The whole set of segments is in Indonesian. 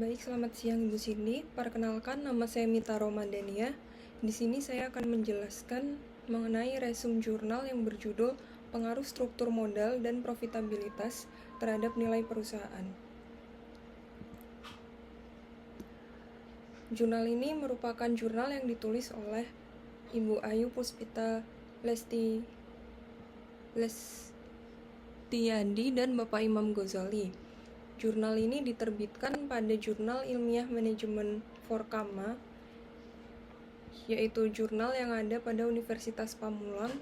Baik, selamat siang Ibu Cindy. Perkenalkan, nama saya Mita Romadania. Di sini saya akan menjelaskan mengenai resume jurnal yang berjudul Pengaruh Struktur Modal dan Profitabilitas terhadap Nilai Perusahaan. Jurnal ini merupakan jurnal yang ditulis oleh Ibu Ayu Puspita Lestiadi dan Bapak Imam Ghazali. Jurnal ini diterbitkan pada Jurnal Ilmiah Manajemen Forkama, yaitu jurnal yang ada pada Universitas Pamulang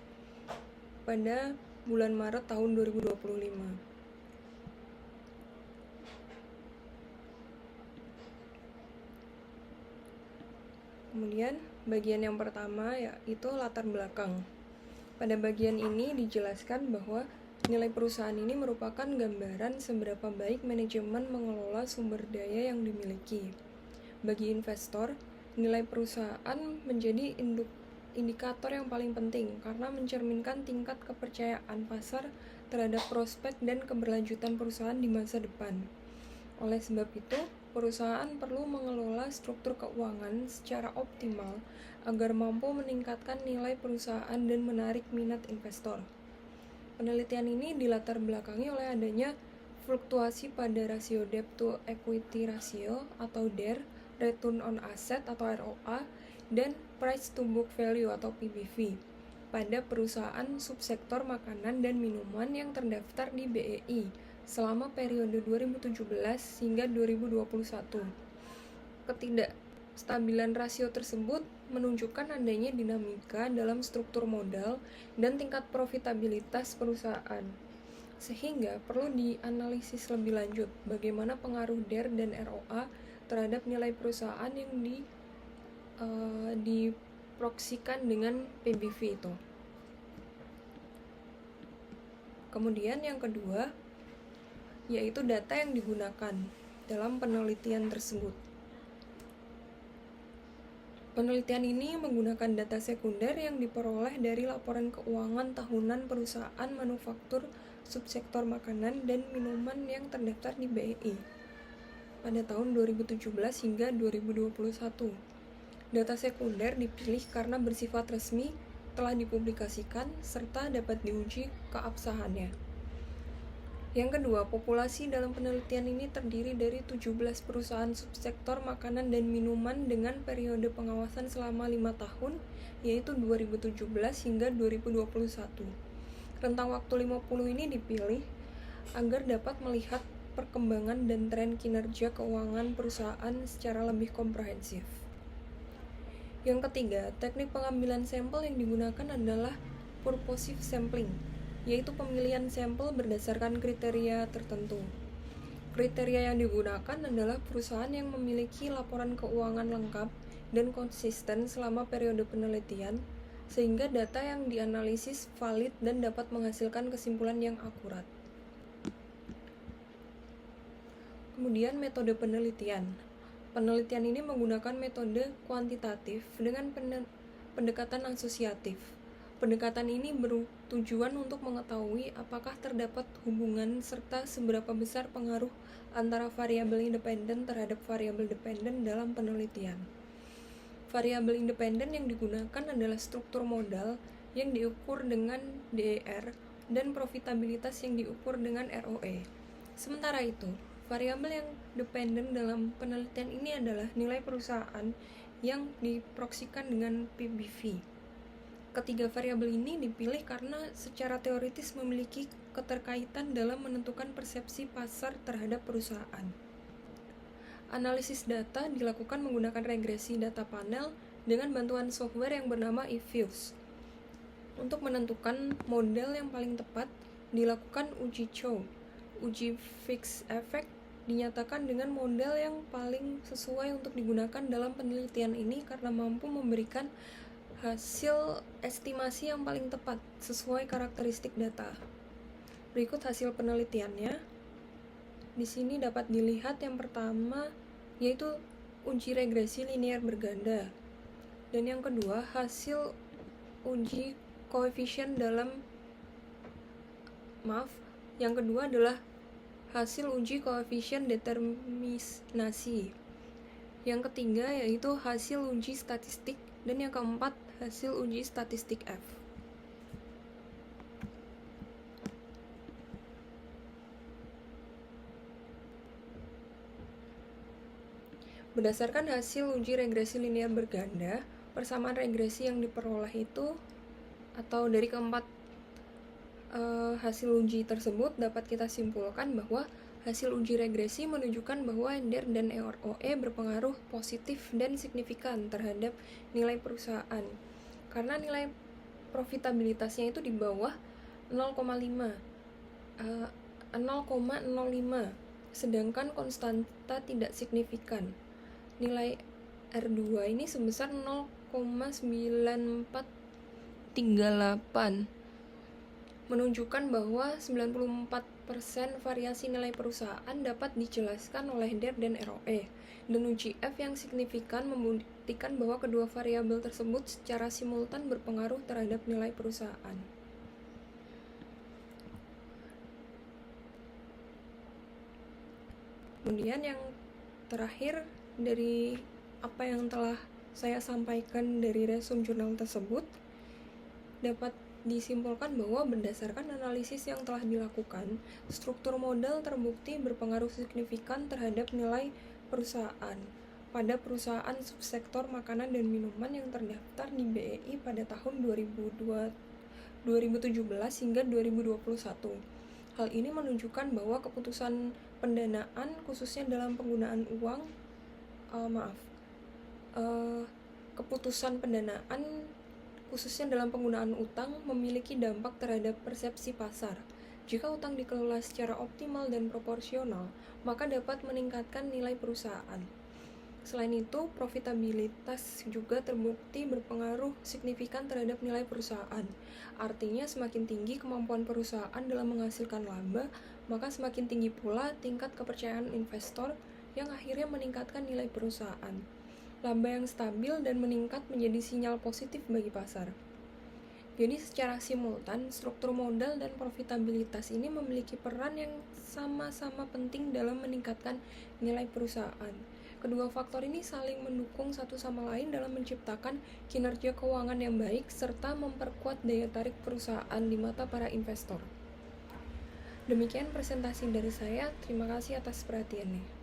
pada bulan Maret tahun 2025. Kemudian bagian yang pertama yaitu latar belakang. Pada bagian ini dijelaskan bahwa nilai perusahaan ini merupakan gambaran seberapa baik manajemen mengelola sumber daya yang dimiliki. Bagi investor, nilai perusahaan menjadi indikator yang paling penting karena mencerminkan tingkat kepercayaan pasar terhadap prospek dan keberlanjutan perusahaan di masa depan. Oleh sebab itu, perusahaan perlu mengelola struktur keuangan secara optimal agar mampu meningkatkan nilai perusahaan dan menarik minat investor. Penelitian ini dilatar belakangi oleh adanya fluktuasi pada rasio debt to equity ratio atau DER, return on asset atau ROA, dan price to book value atau PBV pada perusahaan subsektor makanan dan minuman yang terdaftar di BEI selama periode 2017 hingga 2021. Ketidakstabilan rasio tersebut menunjukkan adanya dinamika dalam struktur modal dan tingkat profitabilitas perusahaan, sehingga perlu dianalisis lebih lanjut bagaimana pengaruh DER dan ROA terhadap nilai perusahaan yang diproksikan dengan PBV itu. Kemudian yang kedua yaitu data yang digunakan dalam penelitian tersebut. Penelitian ini menggunakan data sekunder yang diperoleh dari laporan keuangan tahunan perusahaan manufaktur subsektor makanan dan minuman yang terdaftar di BEI pada tahun 2017 hingga 2021. Data sekunder dipilih karena bersifat resmi, telah dipublikasikan, serta dapat diuji keabsahannya. Yang kedua, populasi dalam penelitian ini terdiri dari 17 perusahaan subsektor makanan dan minuman dengan periode pengawasan selama 5 tahun, yaitu 2017 hingga 2021. Rentang waktu 50 ini dipilih agar dapat melihat perkembangan dan tren kinerja keuangan perusahaan secara lebih komprehensif. Yang ketiga, teknik pengambilan sampel yang digunakan adalah purposive sampling, yaitu pemilihan sampel berdasarkan kriteria tertentu. Kriteria yang digunakan adalah perusahaan yang memiliki laporan keuangan lengkap dan konsisten selama periode penelitian, sehingga data yang dianalisis valid dan dapat menghasilkan kesimpulan yang akurat. Kemudian metode penelitian. Penelitian ini menggunakan metode kuantitatif dengan pendekatan asosiatif. Pendekatan ini bertujuan untuk mengetahui apakah terdapat hubungan serta seberapa besar pengaruh antara variabel independen terhadap variabel dependen dalam penelitian. Variabel independen yang digunakan adalah struktur modal yang diukur dengan DER dan profitabilitas yang diukur dengan ROE. Sementara itu, variabel yang dependen dalam penelitian ini adalah nilai perusahaan yang diproksikan dengan PBV. Ketiga variabel ini dipilih karena secara teoritis memiliki keterkaitan dalam menentukan persepsi pasar terhadap perusahaan. Analisis data dilakukan menggunakan regresi data panel dengan bantuan software yang bernama eFuse. Untuk menentukan model yang paling tepat, dilakukan uji Chow. Uji fixed effect dinyatakan dengan model yang paling sesuai untuk digunakan dalam penelitian ini karena mampu memberikan hasil estimasi yang paling tepat sesuai karakteristik data. Berikut hasil penelitiannya. Di sini dapat dilihat yang pertama yaitu uji regresi linear berganda. Dan yang kedua, hasil uji koefisien yang kedua adalah hasil uji koefisien determinasi. Yang ketiga yaitu hasil uji statistik, dan yang keempat hasil uji statistik F. Berdasarkan hasil uji regresi linear berganda, persamaan regresi yang diperoleh itu atau dari keempat hasil uji tersebut dapat kita simpulkan bahwa hasil uji regresi menunjukkan bahwa NDR dan ROE berpengaruh positif dan signifikan terhadap nilai perusahaan karena nilai profitabilitasnya itu di bawah 0,05, sedangkan konstanta tidak signifikan. Nilai R2 ini sebesar 0,9438, menunjukkan bahwa 94% variasi nilai perusahaan dapat dijelaskan oleh NDR dan ROE, dan uji F yang signifikan membuktikan bahwa kedua variabel tersebut secara simultan berpengaruh terhadap nilai perusahaan. Kemudian yang terakhir, dari apa yang telah saya sampaikan dari resume jurnal tersebut, dapat disimpulkan bahwa berdasarkan analisis yang telah dilakukan, struktur modal terbukti berpengaruh signifikan terhadap nilai perusahaan pada perusahaan subsektor makanan dan minuman yang terdaftar di BEI pada tahun 2017 hingga 2021. Hal ini menunjukkan bahwa keputusan pendanaan khususnya dalam penggunaan uang keputusan pendanaan khususnya dalam penggunaan utang memiliki dampak terhadap persepsi pasar. Jika utang dikelola secara optimal dan proporsional, maka dapat meningkatkan nilai perusahaan. Selain itu, profitabilitas juga terbukti berpengaruh signifikan terhadap nilai perusahaan. Artinya, semakin tinggi kemampuan perusahaan dalam menghasilkan laba, maka semakin tinggi pula tingkat kepercayaan investor yang akhirnya meningkatkan nilai perusahaan. Laba yang stabil dan meningkat menjadi sinyal positif bagi pasar. Jadi secara simultan, struktur modal dan profitabilitas ini memiliki peran yang sama-sama penting dalam meningkatkan nilai perusahaan. Kedua faktor ini saling mendukung satu sama lain dalam menciptakan kinerja keuangan yang baik serta memperkuat daya tarik perusahaan di mata para investor. Demikian presentasi dari saya. Terima kasih atas perhatiannya.